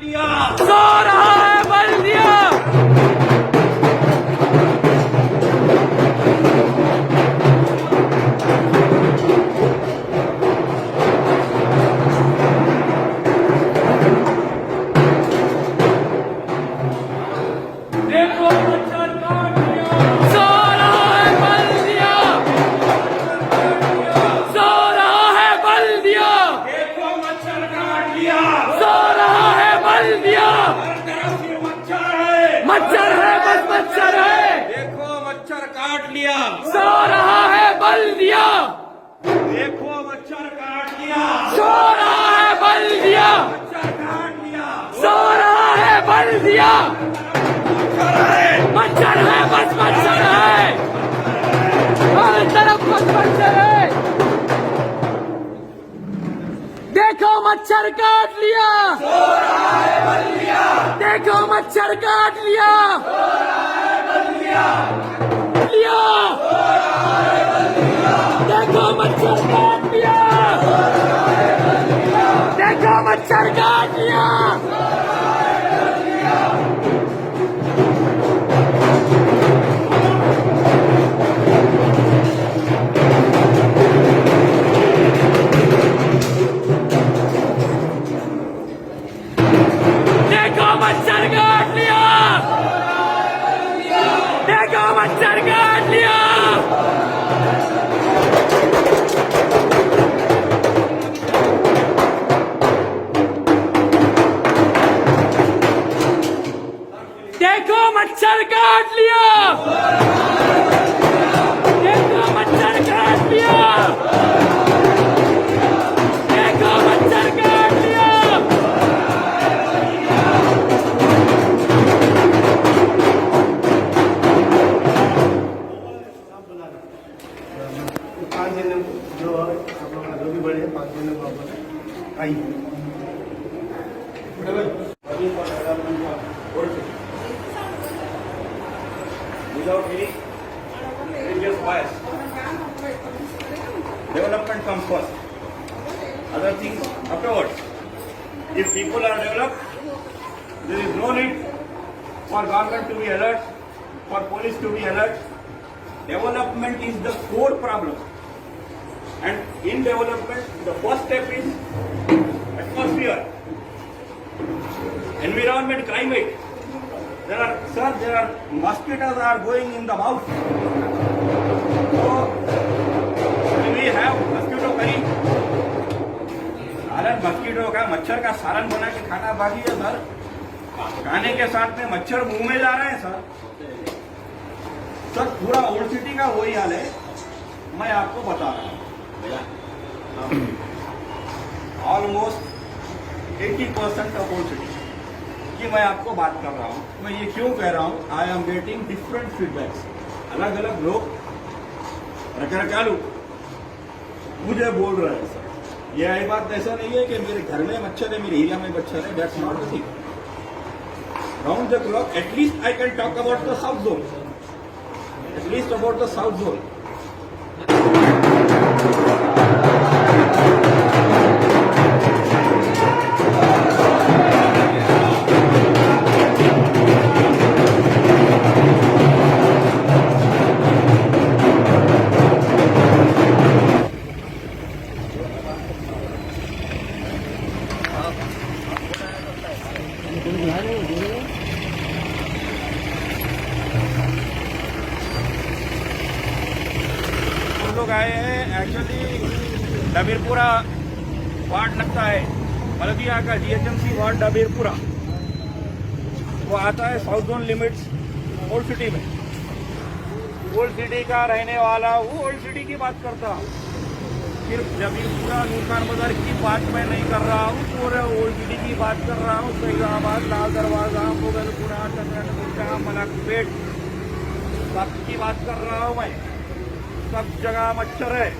लिया, सो रहा है बल्दिया। देखो मच्छर काट लिया, सो रहा है बल्दिया। सो रहा है बल्दिया। देखो मच्छर काट लिया, सो रहा है बल्दिया। हर तरफ ये मच्छर है, मच्छर है, बस मच्छर है। देखो मच्छर काट लिया, सो रहा है बल्दिया। देखो मच्छर काट लिया, सो रहा है बल्दिया। मच्छर काट लिया, सो रहा है बल्दिया। मच्छर है, मच्छर है, बस मच्छर है। हर तरफ बस मच्छर है। देखो मच्छर काट लिया। देखो मच्छर काट लिया। लिया। देखो मच्छर काट लिया। देखो मच्छर काट लिया। देखो मच्छर काट लिया। देखो मच्छर काट लिया। देखो मच्छर काट लिया। देखो मच्छर काट लिया। देखो मच्छर काट लिया। पाँच दिन जो आप लोग जो भी बड़े 5 दिन में वापस आइए। without any religious bias. Development comes first. Other things afterwards. If people are developed, there is no need for government to be alert, for police to be alert. Development is the core problem. And in development, the first step is atmosphere, environment, climate. There are mosquitoes are going in the mouth. So we have mosquito curry. सालन mosquito का मच्छर का सालन बना के खाना बाकी है सर। खाने के साथ में मच्छर मुंह में जा रहे हैं सर। सर पूरा ओल्ड सिटी का वही हाल है, मैं आपको बता रहा हूँ। ऑलमोस्ट 80% ऑफ ओल्ड सिटी की मैं आपको बात कर रहा हूँ। मैं ये क्यों कह रहा हूँ, I am getting different feedbacks. अलग अलग लोग रकरकालू मुझे बोल रहे हैं सर, ये आई बात ऐसा नहीं है कि मेरे घर में मच्छर है, मेरे एरिया में मच्छर है। That's not the thing. Round the clock at least I can talk about the south zone, at least about the south zone. हम लोग आए हैं एक्चुअली डबीरपुरा वार्ड लगता है, बल्दिया का जीएचएमसी वार्ड डबीरपुरा। वो आता है south zone limits old city में। ओल्ड सिटी का रहने वाला वो ओल्ड सिटी की बात करता हूँ, सिर्फ डबीरपुरा नूरखान बाजार की बात मैं नहीं कर रहा हूँ, पूरे ओल्ड सिटी की बात कर रहा हूँ। सैदाबाद, लाल दरवाजा, मुगलपुरा, चंद्रनगुर्जा, मलकपेट, सब की बात कर रहा हूँ मैं। सब जगह मच्छर है।